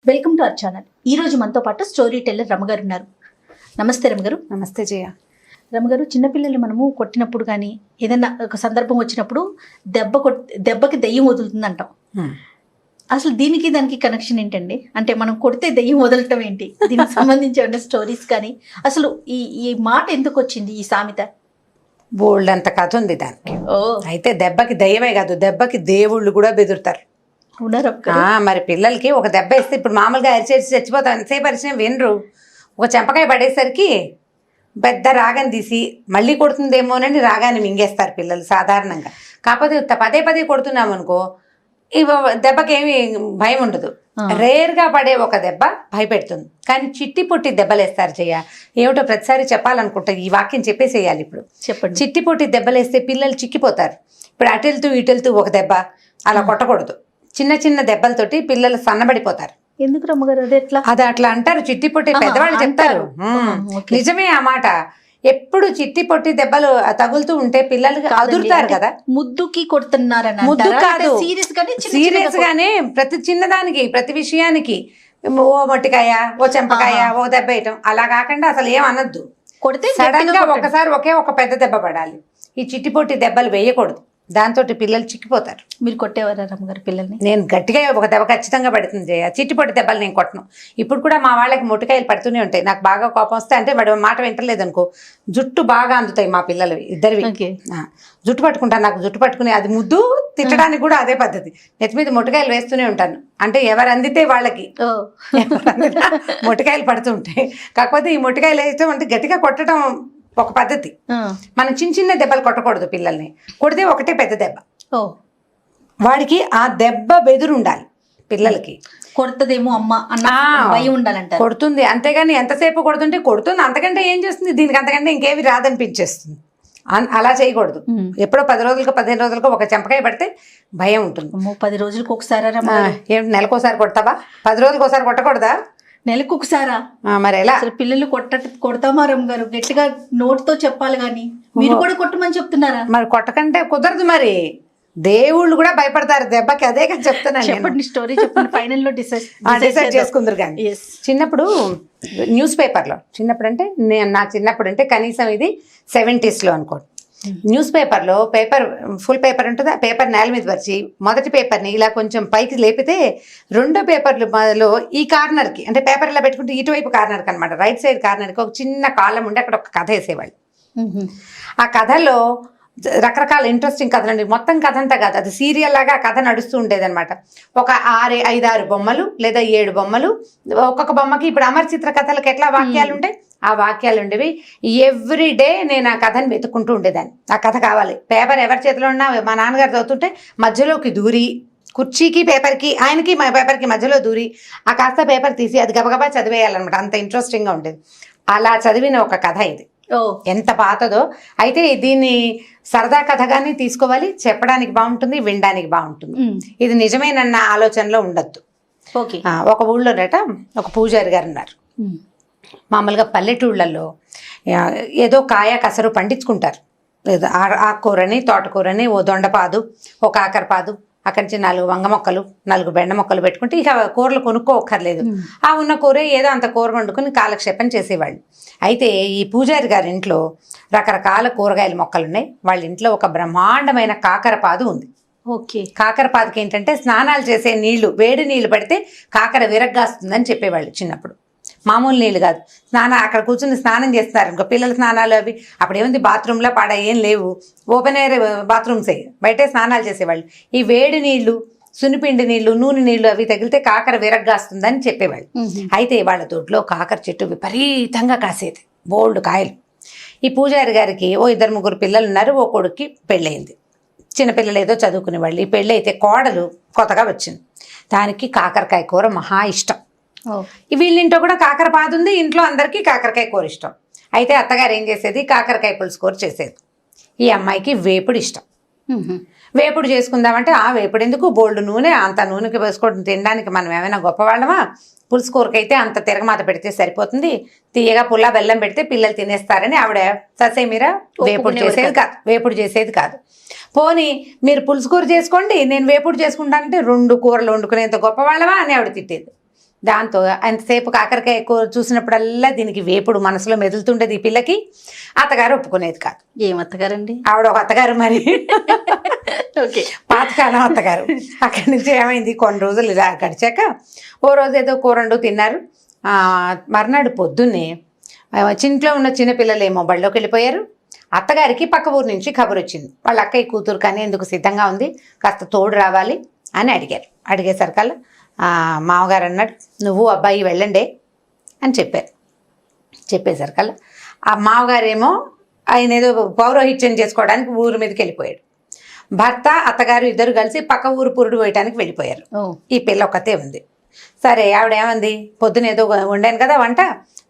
Welcome to our channel. ఈ రోజు మనతో పాటు స్టోరీ టెల్లర్ రమగారు ఉన్నారు. నమస్తే రమగారు. నమస్తే జయ. రమగారు, చిన్నపిల్లలు మనము కొట్టినప్పుడు కానీ ఏదైనా ఒక సందర్భం వచ్చినప్పుడు దెబ్బకి దెయ్యం వదులుతుంది అంటాం. అసలు దీనికి దానికి కనెక్షన్ ఏంటండి? అంటే మనం కొడితే దెయ్యం వదలటం ఏంటి? దీనికి సంబంధించి ఏమైనా స్టోరీస్ కానీ అసలు ఈ మాట ఎందుకు వచ్చింది, ఈ సామెత? బోల్డ్ అంత కథ ఉంది దానికి. అయితే దెబ్బకి దయ్యమే కాదు, దెబ్బకి దేవుళ్ళు కూడా బెదురుతారు. మరి పిల్లలకి ఒక దెబ్బ ఇస్తే ఇప్పుడు మామూలుగా అరిచేసి చచ్చిపోతాం, ఎంతసేపు అరిచిన వినరు. ఒక చెంపకాయ పడేసరికి పెద్ద రాగాన్ని తీసి మళ్ళీ కొడుతుందేమోనని రాగాన్ని మింగేస్తారు పిల్లలు సాధారణంగా. కాకపోతే పదే పదే కొడుతున్నాం అనుకో, దెబ్బకి ఏమి భయం ఉండదు. రేర్గా పడే ఒక దెబ్బ భయపెడుతుంది. కానీ చిట్టి పొట్టి దెబ్బలేస్తారు చెయ్య. ఏమిటో ప్రతిసారి చెప్పాలనుకుంటా, ఈ వాక్యం చెప్పేసేయాలి ఇప్పుడు. చెప్పండి. చిట్టి పొట్టి దెబ్బలేస్తే పిల్లలు చిక్కిపోతారు. ఇప్పుడు అటెళ్తూ ఇటెళ్తూ ఒక దెబ్బ అలా కొట్టకూడదు. చిన్న చిన్న దెబ్బలతోటి పిల్లలు సన్నబడిపోతారు. ఎందుకు రమ్మగారు అది అట్లా అంటారు, చిట్టి పొట్టి పెద్దవాళ్ళు చెప్తారు. నిజమే ఆ మాట. ఎప్పుడు చిట్టి పొట్టి దెబ్బలు తగులుతూ ఉంటే పిల్లలు అదురుతారు కదా. ముద్దుకి కొడుతున్నారు, ముద్దు కాదు, సీరియస్ గానే ప్రతి చిన్నదానికి ప్రతి విషయానికి ఓ మొట్టికాయ, ఓ చెంపకాయ, ఓ దెబ్బ వేయటం అలా కాకుండా అసలు ఏం అనొద్దు. కొడితే సడన్ గా ఒకసారి ఒక పెద్ద దెబ్బ పడాలి. ఈ చిట్టి పొట్టి దెబ్బలు వేయకూడదు, దాంతో పిల్లలు చిక్కిపోతారు. మీరు కొట్టేవారా రమ్మగారు పిల్లల్ని? నేను గట్టిగా ఒక దెబ్బ ఖచ్చితంగా పడుతుంది జయ. చిట్టిపొట్టి దెబ్బలు నేను కొట్టను. ఇప్పుడు కూడా మా వాళ్ళకి మొట్టికాయలు పడుతూనే ఉంటాయి. నాకు బాగా కోపం వస్తే, అంటే వాడు మాట వింటలేదు అనుకో, జుట్టు బాగా అందుతాయి మా పిల్లలు ఇద్దరివి. జుట్టు పట్టుకుంటాను, నాకు జుట్టు పట్టుకుని అది ముద్దు తిట్టడానికి కూడా అదే పద్ధతి. నెత్తి మీద మొట్టికాయలు వేస్తూనే ఉంటాను. అంటే ఎవరు అందితే వాళ్ళకి మొట్టికాయలు పడుతూ ఉంటాయి. కాకపోతే ఈ మొట్టికాయలు వేయటం అంటే గట్టిగా కొట్టడం ఒక పద్ధతి. మనం చిన్న చిన్న దెబ్బలు కొట్టకూడదు పిల్లల్ని. కొడితే ఒకటే పెద్ద దెబ్బ. వాడికి ఆ దెబ్బ బెదురు ఉండాలి పిల్లలకి. కొడుతుందేమో అమ్మ అన్న భయం ఉండాలంట. కొడుతుంది, అంతేగాని ఎంతసేపు కొడుతుంది, అంతకంటే ఏం చేస్తుంది, దీనికి అంతకంటే ఇంకేమి రాదనిపించేస్తుంది. అలా చేయకూడదు. ఎప్పుడో 10 రోజులకు 15 రోజులకు ఒక చెంపకాయ పడితే భయం ఉంటుంది. 10 రోజులకు ఒకసారి ఏమిటి నెలకోసారి కొడతావా? 10 రోజులకు ఒకసారి కొట్టకూడదా? నెలకు ఒకసారా? మరి ఎలా? అసలు పిల్లలు కొడతామా రమ్మగారు? గట్టిగా నోటితో చెప్పాలి కానీ మీరు కూడా కొట్టమని చెప్తున్నారా? మరి కొట్టకంటే కుదరదు. మరి దేవుళ్ళు కూడా భయపడతారు దెబ్బకి. అదే కానీ చెప్తున్నాను. చెప్పండి, స్టోరీ చెప్పండి. ఫైనల్లో డిసైడ్ చేసుకుందరు. కానీ చిన్నప్పుడు న్యూస్ పేపర్లో, చిన్నప్పుడు అంటే నా చిన్నప్పుడు అంటే కనీసం ఇది 70s అనుకోండి, న్యూస్ పేపర్లో ఫుల్ పేపర్ ఉంటుంది. ఆ పేపర్ నేల మీద పరిచి మొదటి పేపర్ని ఇలా కొంచెం పైకి లేపితే రెండో పేపర్లో ఈ కార్నర్కి, అంటే పేపర్ ఇలా పెట్టుకుంటే ఇటువైపు కార్నర్కి అనమాట, రైట్ సైడ్ కార్నర్కి ఒక చిన్న కాలం ఉండి అక్కడ ఒక కథ వేసేవాళ్ళు. ఆ కథలో రకరకాల ఇంట్రెస్టింగ్ కథలు అండి. మొత్తం కథ అంతా కాదు, అది సీరియల్ లాగా కథ నడుస్తూ ఉండేదన్నమాట. ఒక 5-6 బొమ్మలు లేదా 7 బొమ్మలు. ఒక్కొక్క బొమ్మకి ఇప్పుడు అమర చిత్ర కథలకు ఎట్లా వాక్యాలు ఉంటాయి, ఆ వాక్యాలు ఉండేవి. ఎవ్రీ డే నేను ఆ కథని వెతుక్కుంటూ ఉండేదాన్ని. ఆ కథ కావాలి. పేపర్ ఎవరి చేతిలో ఉన్నా మా నాన్నగారు చదువుతుంటే మధ్యలోకి దూరి, కుర్చీకి పేపర్కి, ఆయనకి మా పేపర్కి మధ్యలో దూరి ఆ కాస్త పేపర్ తీసి అది గబగబా చదివేయాలన్నమాట. అంత ఇంట్రెస్టింగ్గా ఉండేది. అలా చదివిన ఒక కథ ఇది. ఎంత పాతదో. అయితే దీన్ని సరదా కథగానే తీసుకోవాలి. చెప్పడానికి బాగుంటుంది, వినడానికి బాగుంటుంది. ఇది నిజమేనన్న ఆలోచనలో ఉండద్దు. ఒక ఊళ్ళోనట ఒక పూజారి గారు ఉన్నారు. మామూలుగా పల్లెటూళ్ళల్లో ఏదో కాయ కసరు పండించుకుంటారు. ఏదో ఆకుకూరని, తోటకూరని, ఓ దొండపాదు, ఓ కాకరపాదు, అక్కడి నుంచి 4 వంగ మొక్కలు, 4 బెండ మొక్కలు పెట్టుకుంటే ఇక కూరలు కొనుక్కోక్కర్లేదు. ఆ ఉన్న కూర ఏదో అంత కూర వండుకుని కాలక్షేపం చేసేవాళ్ళు. అయితే ఈ పూజారి గారి ఇంట్లో రకరకాల కూరగాయల మొక్కలు ఉన్నాయి. వాళ్ళ ఇంట్లో ఒక బ్రహ్మాండమైన కాకరపాదు ఉంది. కాకరపాదుకి ఏంటంటే స్నానాలు చేసే నీళ్లు, వేడి నీళ్లు పడితే కాకర విరగ్గాస్తుందని చెప్పేవాళ్ళు చిన్నప్పుడు. మామూలు నీళ్ళు కాదు, అక్కడ కూర్చుని స్నానం చేస్తున్నారు ఇంకో పిల్లల స్నానాలు అవి. అప్పుడు ఏముంది, బాత్రూంలో ఏం లేవు, ఓపెన్ ఎయిర్ బాత్రూమ్సే, బయటే స్నానాలు చేసేవాళ్ళు. ఈ వేడి నీళ్లు, సునిపిండి నీళ్లు, నూనె నీళ్లు అవి తగిలితే కాకర విరగ్గాస్తుందని చెప్పేవాళ్ళు. అయితే వాళ్ళ తోటలో కాకర చెట్టు విపరీతంగా కాసేది, బోల్డ్ కాయలు. ఈ పూజారి గారికి ఓ 2-3 పిల్లలు ఉన్నారు. ఓ కొడుక్కి పెళ్ళయింది. చిన్నపిల్లలు ఏదో చదువుకునేవాళ్ళు. ఈ పెళ్ళి అయితే కోడలు కొత్తగా వచ్చింది. దానికి కాకరకాయ కూర మహా ఇష్టం. వీళ్ళింట్లో కూడా కాకరపాదు ఉంది. ఇంట్లో అందరికీ కాకరకాయ కూర ఇష్టం. అయితే అత్తగారు ఏం చేసేది, కాకరకాయ పులుసు కూర చేసేది. ఈ అమ్మాయికి వేపుడు ఇష్టం. వేపుడు చేసుకుందామంటే ఆ వేపుడు ఎందుకు, బోల్డ్ నూనె, అంత నూనెకి వేసుకోవడం తినడానికి మనం ఏమైనా గొప్పవాళ్ళమా? పులుసు కూరకైతే అంత తిరగమాత పెడితే సరిపోతుంది, తీయగా పుల్ల బెల్లం పెడితే పిల్లలు తినేస్తారని ఆవిడ ససేమిరా వేపుడు చేసేది కాదు. పోనీ మీరు పులుసు కూర చేసుకోండి, నేను వేపుడు చేసుకుంటానంటే 2 కూరలు వండుకునేంత గొప్పవాళ్ళమా అని ఆవిడ తిట్టేది. దాంతో ఎంతసేపు కాకరకాయ కూర చూసినప్పుడల్లా దీనికి వేపుడు మనసులో మెదులుతుండేది. ఈ పిల్లకి అత్తగారు ఒప్పుకునేది కాదు. ఏం అత్తగారండి? ఆవిడ ఒక అత్తగారు మరి, ఓకే, పాతకాలం అత్తగారు. అక్కడి నుంచి ఏమైంది, కొన్ని రోజులు ఇలా గడిచాక ఓ రోజు ఏదో కూరండు తిన్నారు. మర్నాడు పొద్దున్నే ఇంట్లో ఉన్న చిన్నపిల్లలేమో బళ్ళోకి వెళ్ళిపోయారు. అత్తగారికి పక్క ఊరు నుంచి కబురు వచ్చింది, వాళ్ళ అక్కయ్య కూతురు కానీ ఎందుకు సిద్ధంగా ఉంది, కాస్త తోడు రావాలి అని అడిగారు. అడిగేసరికల్లా మామగారు అన్నాడు, నువ్వు అబ్బాయి వెళ్ళండి అని చెప్పారు. చెప్పేసరికల్లా ఆ మామగారేమో ఆయన ఏదో పౌరోహిత్యం చేసుకోవడానికి ఊరి మీదకి వెళ్ళిపోయాడు. భర్త అత్తగారు ఇద్దరు కలిసి పక్క ఊరు పురుడు పోయటానికి వెళ్ళిపోయారు. ఈ పిల్ల ఒక్కతే ఉంది. సరే, ఆవిడ ఏమంది, పొద్దున ఏదో వండాను కదా వంట,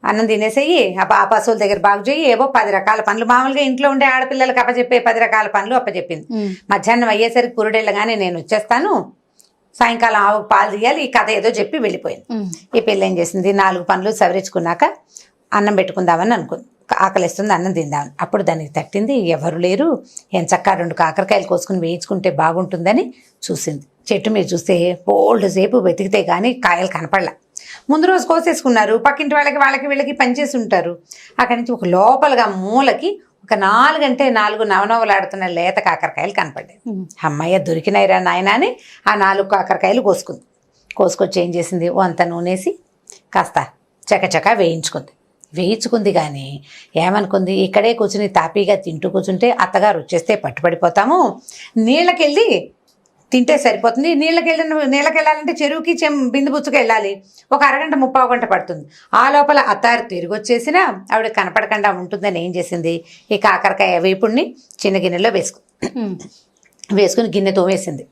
అన్నం తినేసేయి, ఆ పశువుల దగ్గర బాగు చేయి, ఏవో 10 రకాల పనులు, మామూలుగా ఇంట్లో ఉండే ఆడపిల్లలకు అప్పచెప్పే 10 రకాల పనులు అప్పచెప్పింది. మధ్యాహ్నం అయ్యేసరికి పురుడెళ్ళగానే నేను వచ్చేస్తాను, సాయంకాలం ఆవుకు పాలు తీయాలి, ఈ కథ ఏదో చెప్పి వెళ్ళిపోయింది. ఈ పిల్ల ఏం చేసింది, 4 పనులు సవరించుకున్నాక అన్నం పెట్టుకుందామని అనుకుంది. ఆకలిస్తుంది, అన్నం తిందామని. అప్పుడు దానికి తట్టింది, ఎవరు లేరు, ఎంచక్కా 2 కాకరకాయలు కోసుకుని వేయించుకుంటే బాగుంటుందని చూసింది. చెట్టు మీద చూస్తే బోల్డ్ సేపు వెతికితే కానీ కాయలు కనపడలా. ముందు రోజు కోసేసుకున్నారు, పక్కింటి వాళ్ళకి వీళ్ళకి పనిచేసి ఉంటారు. అక్కడి నుంచి ఒక లోపలగా మూలకి ఒక 4 అంటే 4 నవనవలాడుతున్న లేత కాకరకాయలు కనపడ్డాయి. అమ్మయ్య దొరికినాయిరా నాయన అని ఆ 4 కాకరకాయలు కోసుకొచ్చి ఏం చేసింది, అంత నూనెసి కాస్త చకచక వేయించుకుంది. కానీ ఏమనుకుంది, ఇక్కడే కూర్చుని తాపీగా తింటూ కూర్చుంటే అత్తగారు వచ్చేస్తే పట్టుబడిపోతాము, నీళ్ళకెళ్ళి తింటే సరిపోతుంది. నీళ్ళకెళ్ళాలంటే చెరువుకి బిందు బుచ్చుకు వెళ్ళాలి, ఒక అరగంట 30 గంట పడుతుంది. ఆ లోపల అత్తారు తిరిగి వచ్చేసినా ఆవిడ కనపడకుండా ఉంటుందని ఏం చేసింది, ఈ కాకరకాయ వేపుడిని చిన్న గిన్నెలో వేసుకుని గిన్నె తోమేసింది.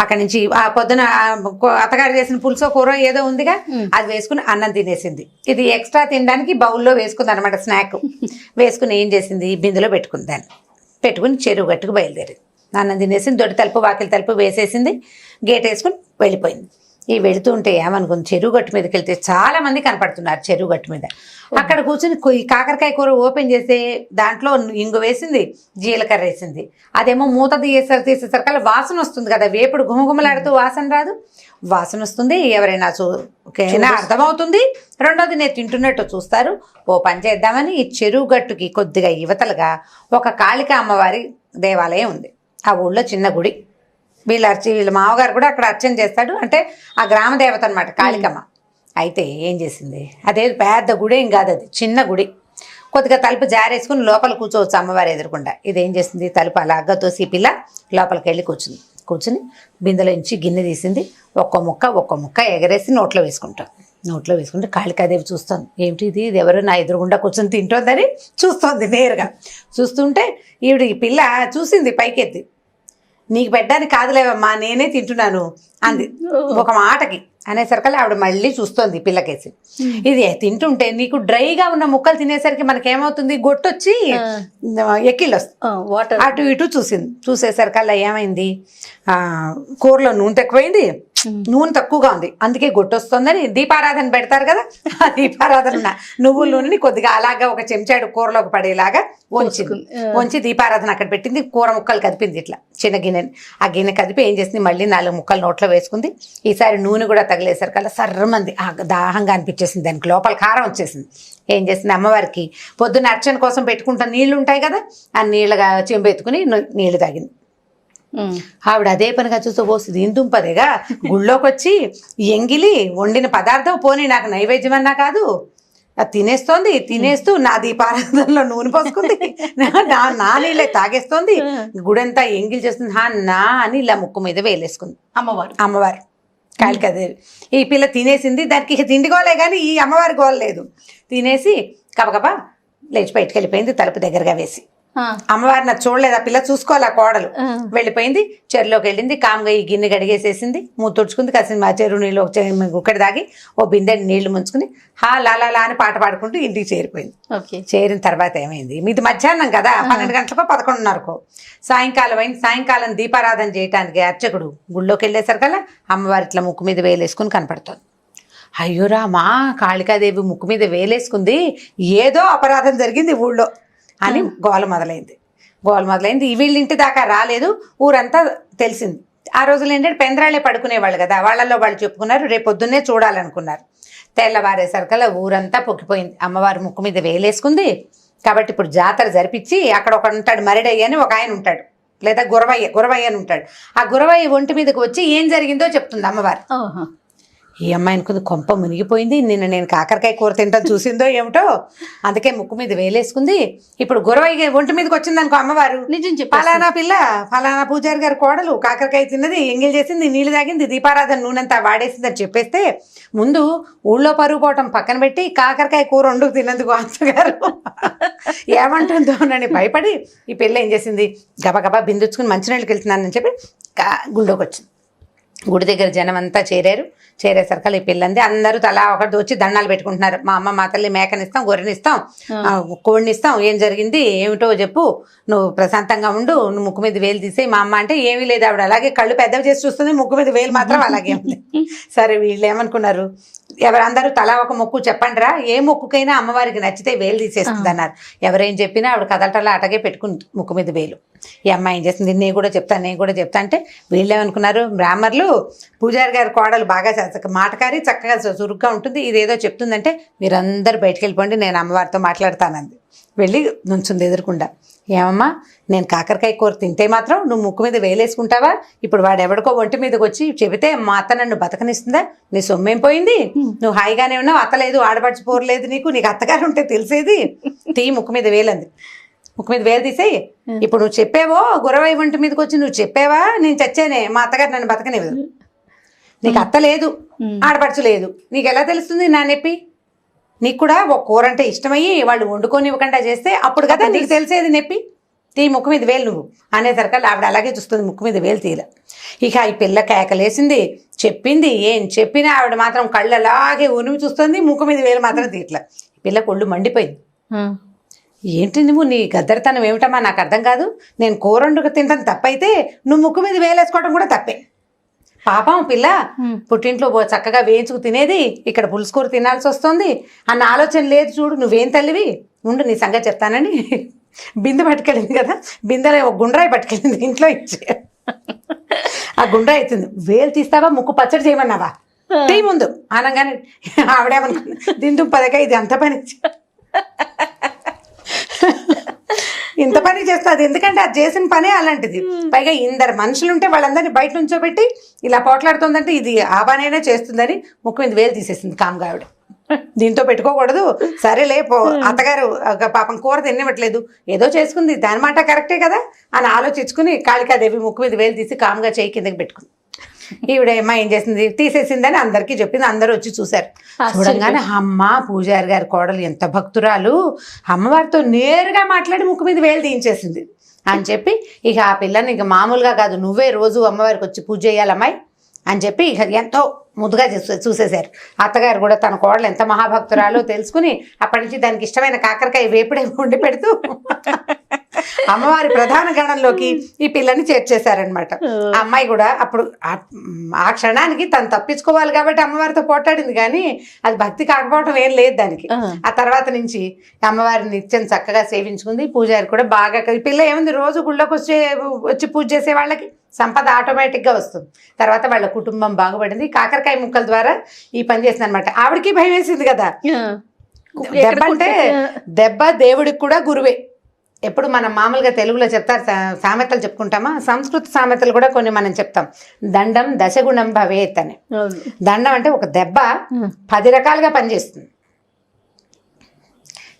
అక్కడి నుంచి ఆ పొద్దున అత్తగారు చేసిన పులుసో కూర ఏదో ఉందిగా, అది వేసుకుని అన్నం తినేసింది. ఇది ఎక్స్ట్రా తినడానికి బౌల్లో వేసుకుంది అనమాట, స్నాక్ వేసుకుని ఏం చేసింది, బిందులో పెట్టుకుని చెరువు గట్టుకు బయలుదేరింది. అన్నం తినేసింది, దొడ్డి తలుపు వాకిలి తలుపు వేసేసింది, గేట్ వేసుకుని వెళ్ళిపోయింది. ఈ వెళుతూ ఉంటే ఏమనుకుంది, చెరువు గట్టు మీదకి వెళ్తే చాలా మంది కనపడుతున్నారు. చెరువు గట్టు మీద అక్కడ కూర్చుని కాకరకాయ కూర ఓపెన్ చేస్తే దాంట్లో ఇంగు వేసింది, జీలకర్ర వేసింది. అదేమో మూత తీసేసరికల్లా వాసన వస్తుంది కదా, వేపుడు గుమగుమలాడుతూ వాసన రాదు, వాసన వస్తుంది. ఎవరైనా అర్థమవుతుంది. రెండోది నేను తింటున్నట్టు చూస్తారు. ఓ పని చేద్దామని ఈ చెరువు గట్టుకి కొద్దిగా యువతలుగా ఒక కాళికా అమ్మవారి దేవాలయం ఉంది. ఆ ఊళ్ళో చిన్న గుడి, వీళ్ళ మామగారు కూడా అక్కడ అర్చన చేస్తాడు, అంటే ఆ గ్రామ దేవత అనమాట కాళికమ్మ. అయితే ఏం చేసింది, అదే పెద్ద గుడి ఏం కాదు, అది చిన్న గుడి. కొద్దిగా తలుపు జారేసుకుని లోపల కూర్చోవచ్చు అమ్మవారు ఎదురకుండా. ఇదేం చేసింది, తలుపు అలాగా తోసి పిల్ల లోపలికి వెళ్ళి కూర్చుని బిందెలో నుంచి గిన్నె తీసింది, ఒక్క ముక్క ఎగరేసి నోట్లో వేసుకుంటే కాళికాదేవి చూస్తుంది. ఏమిటి ఇది ఎవరు నా ఎదురుగుండా కూర్చొని తింటోందని చూస్తోంది నేరుగా. చూస్తుంటే ఈ పిల్ల చూసింది పైకెత్తి, నీకు పెట్టడానికి కాదులేవమ్మా, నేనే తింటున్నాను అంది ఒక మాటకి. అనేసరికి ఆవిడ మళ్ళీ చూస్తోంది పిల్లకేసి. ఇది తింటుంటే నీకు డ్రైగా ఉన్న ముక్కలు తినేసరికి మనకేమవుతుంది, గొట్టొచ్చి ఎక్కిళ్ళు వస్తుంది. అటు ఇటు చూసేసరికల్లా ఏమైంది, కూరలో నూనె తక్కువైంది, నూనె తక్కువగా ఉంది, అందుకే గొట్టొస్తుందని దీపారాధన పెడతారు కదా, ఆ దీపారాధన నువ్వుల నూనెని కొద్దిగా అలాగా ఒక చెంచాడు కూరలోకి పడేలాగా వంచి దీపారాధన అక్కడ పెట్టింది. కూర ముక్కలు కదిపింది ఇట్లా చిన్న గిన్నెని. ఆ గిన్నె కదిపి ఏం చేసింది, మళ్ళీ 4 ముక్కలు నోట్లో వేసుకుంది. ఈసారి నూనె కూడా తగిలేసరికల్లా సర్రమంది దాహంగా అనిపించేసింది, దానికి లోపల కారం వచ్చేసింది. ఏం చేసింది, అమ్మవారికి పొద్దున్న అర్చన కోసం పెట్టుకుంటా నీళ్లు ఉంటాయి కదా, ఆ నీళ్ళగా చెంబు ఎత్తుకుని నీళ్లు తాగింది. ఆవిడ అదే పనిగా చూస్తూ పోస్తుంది. ఇందుంపదేగా గుళ్ళోకి వచ్చి ఎంగిలి వండిన పదార్థం పోనీ నాకు నైవేద్యం కాదు, తినేస్తూ నా దీపారాధనలో నూనె పోసుకుంది, నా నీళ్ళే తాగేస్తోంది, గుడంతా ఎంగిలి చేస్తుంది నా అని ఇలా ముక్కు మీద వేలేసుకుంది అమ్మవారు కాళికాదేవి. ఈ పిల్ల తినేసింది, దానికి ఇక తిండి గోలే కానీ ఈ అమ్మవారి గోల లేదు. తినేసి కబకబా లేచి బయటకు వెళ్ళిపోయింది, తలుపు దగ్గరగా వేసి. అమ్మవారిని నాకు చూడలేదు, ఆ పిల్ల చూసుకోవాలి, ఆ కోడలు వెళ్ళిపోయింది. చెరువులోకి వెళ్ళింది, కామ్గా ఈ గిన్నె గడిగేసేసింది, తుడుచుకుంది. కాసిన మా చెరువు నీళ్ళు ఒకటి దాగి ఓ బిందె నీళ్లు ముంచుకుని లాలా అని పాట పాడుకుంటూ ఇంటికి చేరిపోయింది. చేరిన తర్వాత ఏమైంది, మీది మధ్యాహ్నం కదా, 12 గంటలకో 11:30కో సాయంకాలం అయింది. సాయంకాలం దీపారాధన చేయడానికి అర్చకుడు గుళ్ళోకి వెళ్ళేసరికల్లా అమ్మవారి ఇట్లా ముక్కు మీద వేలేసుకుని కనపడుతుంది. అయ్యో రామా, కాళికాదేవి ముక్కు మీద వేలేసుకుంది, ఏదో అపరాధం జరిగింది ఊళ్ళో అని గోల మొదలైంది. వీళ్ళ ఇంటి దాకా రాలేదు, ఊరంతా తెలిసింది. ఆ రోజులు ఏంటంటే పెందరాళ్ళే పడుకునేవాళ్ళు కదా, వాళ్ళల్లో వాళ్ళు చెప్పుకున్నారు, రేపు పొద్దున్నే చూడాలనుకున్నారు. తెల్లవారేసరికల్లా ఊరంతా పొక్కిపోయింది. అమ్మవారు ముక్కు మీద వేలేసుకుంది కాబట్టి ఇప్పుడు జాతర జరిపించి అక్కడ ఒక ఉంటాడు మరిడయ్య అని ఒక ఆయన ఉంటాడు, లేదా గురవయ్య అని ఉంటాడు. ఆ గురవయ్య ఒంటి మీదకి వచ్చి ఏం జరిగిందో చెప్తుంది అమ్మవారు. ఈ అమ్మాయిని కొంచెం కొంప మునిగిపోయింది. నిన్న నేను కాకరకాయ కూర తింటాను చూసిందో ఏమిటో, అందుకే ముక్కు మీద వేలేసుకుంది. ఇప్పుడు గురవయ్య ఒంటి మీదకి వచ్చింది అనుకో అమ్మవారు, నిజం చెప్పి ఫలానా పిల్ల ఫలానా పూజారి గారి కోడలు కాకరకాయ తిన్నది, ఎంగిల్ చేసింది, నీళ్ళు తాగింది, దీపారాధన నూనెంతా వాడేసింది అని చెప్పేస్తే ముందు ఊళ్ళో పరుగు పోవటం పక్కన పెట్టి కాకరకాయ కూర వండుకు తిన్నందుకు అత్తగారు ఏమంటుందో అని భయపడి ఈ పిల్ల ఏం చేసింది, గబగబా బిందుచ్చుకుని మంచినీళ్ళకి వెళ్తున్నానని చెప్పి గుళ్ళోకి వచ్చింది. గుడి దగ్గర జనం అంతా చేరేసరికి ఈ పిల్లంది అందరూ తలా ఒకటి వచ్చి దండాలు పెట్టుకుంటున్నారు. మా అమ్మ మా తల్లి మేకనిస్తాం, గొర్రెనిస్తాం, కోడినిస్తాం, ఏం జరిగింది ఏమిటో చెప్పు, నువ్వు ప్రశాంతంగా ఉండు, నువ్వు ముక్కు మీద వేలు తీసేయి మా అమ్మ అంటే ఏమీ లేదు, ఆవిడ అలాగే కళ్ళు పెద్దవి చేసి చూస్తుంది, ముక్కు మీద వేలు మాత్రం అలాగే ఉంది. సరే వీళ్ళు ఏమనుకున్నారు, ఎవరందరూ తలా ఒక మొక్కు చెప్పండి రా, ఏ మొక్కుకైనా అమ్మవారికి నచ్చితే వేలు తీసేస్తుంది అన్నారు. ఎవరేం చెప్పినా ఆవిడ కదలటలా అటగే పెట్టుకుంది ముక్కు మీద వేలు. ఈ అమ్మాయి ఏం చేస్తుంది, నేను కూడా చెప్తా అంటే వీళ్ళు ఏమనుకున్నారు, బ్రాహ్మర్లు పూజారి గారి కోడలు బాగా మాటకారి చక్కగా చురుగ్గా ఉంటుంది, ఇదేదో చెప్తుందంటే మీరందరూ బయటికి వెళ్ళిపోండి, నేను అమ్మవారితో మాట్లాడతానంది. వెళ్ళి నుంచుంది ఎదురుకుండా. ఏమమ్మా, నేను కాకరకాయ కూర తింటే మాత్రం నువ్వు ముక్కు మీద వేలేసుకుంటావా? ఇప్పుడు వాడు ఎవడికో ఒంటి మీదకి వచ్చి చెబితే మా అత్త నన్ను బతకనిస్తుందా? నీ సొమ్మేం పోయింది, నువ్వు హాయిగానే ఉన్నావు, అత్తలేదు ఆడపడిచిపోరలేదు, నీకు అత్తగారు ఉంటే తెలిసేది, తీ ముక్కు మీద వేలంది. ముక్కు మీద వేలు తీసేయి. ఇప్పుడు నువ్వు చెప్పావో గురవై ఒంటి మీదకి వచ్చి నువ్వు చెప్పావా నేను చచ్చానే, మా అత్తగారు నన్ను బతకనివ్వదు, నీకు అత్త లేదు ఆడపడుచు లేదు, నీకు ఎలా తెలుస్తుంది నా నొప్పి? నీకు కూడా ఒక కూర అంటే ఇష్టమయ్యి వాళ్ళు వండుకొని ఇవ్వకుండా చేస్తే అప్పుడు కదా నీకు తెలిసేది నొప్పి, తీ ముక్కు మీద వేలు నువ్వు అనేసరికల్లా ఆవిడ అలాగే చూస్తుంది, ముక్కు మీద వేలు తీయలే. ఇక ఈ పిల్ల కేకలేసింది, చెప్పింది, ఏం చెప్పినా ఆవిడ మాత్రం కళ్ళు అలాగే ఉనిమి చూస్తుంది, ముక్కు మీద వేలు మాత్రం తీయట్లే. పిల్ల కొళ్ళు మండిపోయింది. ఏంటి నువ్వు, నీ గద్దరితనం ఏమిటమ్మా నాకు అర్థం కాదు, నేను కూర వండుకు తింటాను తప్పైతే నువ్వు ముక్కు మీద వేలేసుకోవడం కూడా తప్పే. పాపం పిల్ల పుట్టింట్లో చక్కగా వేయించుకు తినేది, ఇక్కడ పులుసు కూర తినాల్సి వస్తుంది అన్న ఆలోచన లేదు చూడు, నువ్వేం తల్లివి, ఉండు నీ సంగతి చెప్తానని బిందె పట్టుకెళ్ళింది కదా, బిందెలో ఒక గుండ్రాయి పట్టుకెళ్ళింది ఇంట్లో ఇచ్చి. ఆ గుండ్రాయి అవుతుంది, వేలు తీస్తావా ముక్కు పచ్చడి చేయమన్నావా టీ ముందు అనగానే ఆవిడేమనుకున్నా, దిందు పదక ఇది అంత పని ఇంత పని చేస్తుంది, ఎందుకంటే అది చేసిన పనే అలాంటిది. పైగా ఇందరు మనుషులు ఉంటే వాళ్ళందరినీ బయట నుంచోబెట్టి ఇలా పోట్లాడుతుందంటే ఇది ఆ పనైనా చేస్తుందని ముక్కు మీద వేలు తీసేసింది కామ్గా ఆవిడ. దీంతో పెట్టుకోకూడదు, సరేలే అత్తగారు పాపం కూర తినివ్వట్లేదు, ఏదో చేసుకుంది, దాని మాట కరెక్టే కదా అని ఆలోచించుకుని కాళికాదేవి ముక్కు మీద వేలు తీసి కామ్గా చేయి కిందకి పెట్టుకుంది. ఈవిడ అమ్మ ఏం చేసింది, తీసేసిందని అందరికీ చెప్పింది. అందరూ వచ్చి చూశారు. చూడంగానే అమ్మ పూజారి గారి కోడలు ఎంత భక్తురాలు, అమ్మవారితో నేరుగా మాట్లాడి ముక్కు మీద వేలు తీయించేసింది అని చెప్పి ఇక ఆ పిల్లని ఇక మామూలుగా కాదు, నువ్వే రోజు అమ్మవారికి వచ్చి పూజ చేయాలి అమ్మాయి అని చెప్పి ఇక ఎంతో ముద్దుగా చూసేశారు. అత్తగారు కూడా తన కోడలు ఎంత మహాభక్తురాలో తెలుసుకుని అప్పటి నుంచి దానికి ఇష్టమైన కాకరకాయ వేపుడే వండి పెడుతూ అమ్మవారి ప్రధాన గణంలోకి ఈ పిల్లని చేర్చేశారనమాట. ఆ అమ్మాయి కూడా అప్పుడు ఆ క్షణానికి తను తప్పించుకోవాలి కాబట్టి అమ్మవారితో పోట్లాడింది, కానీ అది భక్తి కాకపోవడం ఏం లేదు దానికి. ఆ తర్వాత నుంచి అమ్మవారిని నిత్యం చక్కగా సేవించుకుంది. పూజారి కూడా బాగా, ఈ పిల్ల ఏముంది రోజు గుళ్ళోకి వచ్చి పూజ చేసే వాళ్ళకి సంపద ఆటోమేటిక్గా వస్తుంది. తర్వాత వాళ్ళ కుటుంబం బాగుపడింది. కాకరకాయ ముక్కల ద్వారా ఈ పని చేసింది అనమాట. ఆవిడకి భయం వేసింది కదా, దెబ్బ అంటే దెబ్బ దేవుడికి కూడా గురువే. ఎప్పుడు మనం మామూలుగా తెలుగులో చెప్తారు, సామెతలు చెప్పుకుంటామా, సంస్కృత సామెతలు కూడా కొన్ని మనం చెప్తాం. దండం దశగుణం భవేత్ అని. దండం అంటే ఒక దెబ్బ 10 రకాలుగా పనిచేస్తుంది.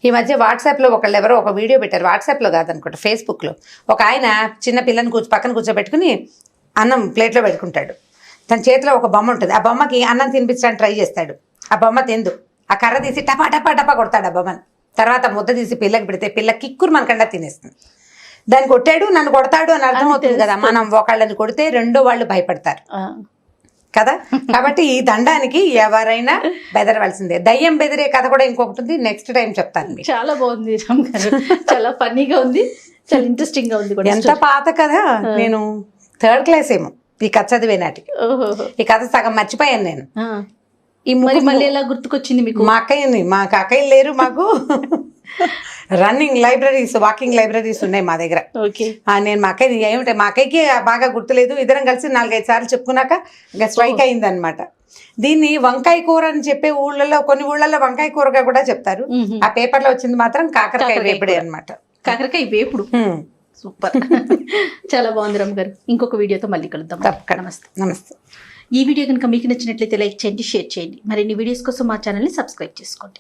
ఈ మధ్య వాట్సాప్లో ఎవరో ఒక వీడియో పెట్టారు, వాట్సాప్లో కాదనుకుంటా ఫేస్బుక్లో. ఒక ఆయన చిన్న పిల్లని పక్కన కూర్చోబెట్టుకుని అన్నం ప్లేట్లో పెట్టుకుంటాడు. తన చేతిలో ఒక బొమ్మ ఉంటుంది, ఆ బొమ్మకి అన్నం తినిపించడానికి ట్రై చేస్తాడు. ఆ బొమ్మ తిందు, ఆ కర్ర తీసి టపా టపా టపా కొడతాడు ఆ బొమ్మని. తర్వాత ముద్ద తీసి పిల్లకి పెడితే పిల్ల కిక్కురు మనకండా తినేస్తుంది. దాన్ని కొట్టాడు నన్ను కొడతాడు అని అర్థమవుతుంది కదా. మనం ఒకళ్ళని కొడితే రెండో వాళ్ళు భయపడతారు కదా. కాబట్టి ఈ దండానికి ఎవరైనా బెదరవలసిందే. దయ్యం బెదిరే కథ కూడా ఇంకొకటి ఉంది, నెక్స్ట్ టైం చెప్తాను. చాలా బాగుంది రామ్ గారు, చాలా ఫన్నీగా ఉంది, చాలా ఇంట్రెస్టింగ్ గా ఉంది కూడా. ఎంత పాత కదా, నేను 3rd క్లాస్ ఏమో ఈ కథ చదివే నాటికి. ఈ కథ సగం మర్చిపోయాను నేను. ఈ ముక్కు మళ్ళీ ఎలా గుర్తుకొచ్చింది మీకు? మా అక్కయ్యని, మాకు అక్కయ్యలు లేరు మాకు. రన్నింగ్ లైబ్రరీస్, వాకింగ్ లైబ్రరీస్ ఉన్నాయి మా దగ్గర. ఓకే. నేను మా అక్కయ్య ఏమిటంటే మా అక్కయ్యకి బాగా గుర్తులేదు, ఇద్దరం కలిసి 4-5 సార్లు చెప్పుకున్నాక ఇంకా స్ట్రైక్ అయిందనమాట. దీన్ని వంకాయ కూర అని చెప్పే ఊళ్ళలో, కొన్ని ఊళ్ళల్లో వంకాయ కూరగా కూడా చెప్తారు. ఆ పేపర్లో వచ్చింది మాత్రం కాకరకాయ వేపుడే అనమాట. కాకరకాయ వేపుడు. సూపర్. చాలా బాగుంది రమ్మ గారు. ఇంకొక వీడియోతో మళ్ళీ కలుద్దాం. నమస్తే. నమస్తే. ఈ వీడియో కనుక మీకు నచ్చినట్లయితే లైక్ చేయండి, షేర్ చేయండి. మరిన్ని వీడియోస్ కోసం మా ఛానల్ని సబ్స్క్రైబ్ చేసుకోండి.